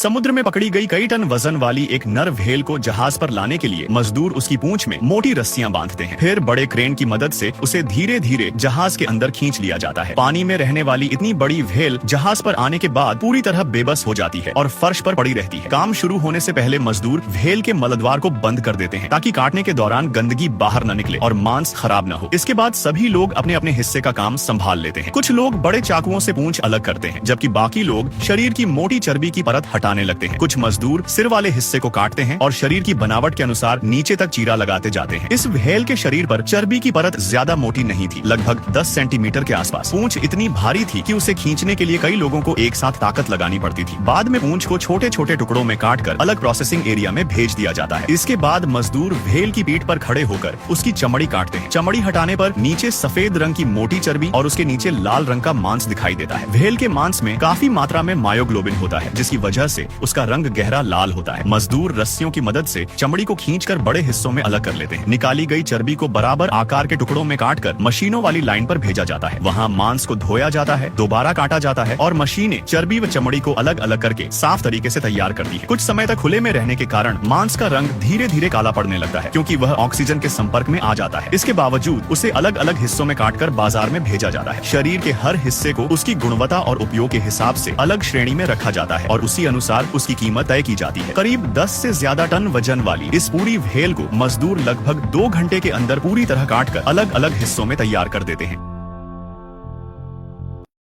समुद्र में पकड़ी गई कई टन वजन वाली एक नर व्हेल को जहाज पर लाने के लिए मजदूर उसकी पूंछ में मोटी रस्सियां बांधते हैं। फिर बड़े क्रेन की मदद से उसे धीरे धीरे जहाज के अंदर खींच लिया जाता है। पानी में रहने वाली इतनी बड़ी व्हेल जहाज पर आने के बाद पूरी तरह बेबस हो जाती है और फर्श पर पड़ी रहती है। काम शुरू होने से पहले मजदूर व्हेल के मलद्वार को बंद कर देते हैं ताकि काटने के दौरान गंदगी बाहर न निकले और मांस खराब न हो। इसके बाद सभी लोग अपने अपने हिस्से का काम संभाल लेते हैं। कुछ लोग बड़े चाकुओं से पूंछ अलग करते हैं, जबकि बाकी लोग शरीर की मोटी चर्बी की परत हटाने लगते हैं। कुछ मजदूर सिर वाले हिस्से को काटते हैं और शरीर की बनावट के अनुसार नीचे तक चीरा लगाते जाते हैं। इस व्हेल के शरीर पर चर्बी की परत ज्यादा मोटी नहीं थी, लगभग 10 सेंटीमीटर के आसपास। पूंछ इतनी भारी थी कि उसे खींचने के लिए कई लोगों को एक साथ ताकत लगानी पड़ती थी। बाद में पूंछ को छोटे छोटे टुकड़ों में काटकर अलग प्रोसेसिंग एरिया में भेज दिया जाता है। इसके बाद मजदूर व्हेल की पीठ पर खड़े होकर उसकी चमड़ी काटते हैं। चमड़ी हटाने पर नीचे सफेद रंग की मोटी चर्बी और उसके नीचे लाल रंग का मांस दिखाई देता है। व्हेल के मांस में काफी मात्रा में मायोग्लोबिन होता है, जिसकी वजह से उसका रंग गहरा लाल होता है। मजदूर रस्सियों की मदद से चमड़ी को खींचकर बड़े हिस्सों में अलग कर लेते हैं। निकाली गई चर्बी को बराबर आकार के टुकड़ों में काटकर मशीनों वाली लाइन पर भेजा जाता है। वहाँ मांस को धोया जाता है, दोबारा काटा जाता है और मशीनें चर्बी व चमड़ी को अलग अलग करके साफ तरीके से तैयार करती है। कुछ समय तक खुले में रहने के कारण मांस का रंग धीरे धीरे काला पड़ने लगता है, क्योंकि वह ऑक्सीजन के संपर्क में आ जाता है। इसके बावजूद उसे अलग अलग हिस्सों में काटकर बाजार में भेजा जाता है। शरीर के हर हिस्से को उसकी गुणवत्ता और उपयोग के हिसाब से अलग श्रेणी में रखा जाता है और उसी अनुसार उसकी कीमत तय की जाती है। करीब 10 से ज्यादा टन वजन वाली इस पूरी व्हेल को मजदूर लगभग 2 घंटे के अंदर पूरी तरह काटकर अलग अलग हिस्सों में तैयार कर देते हैं।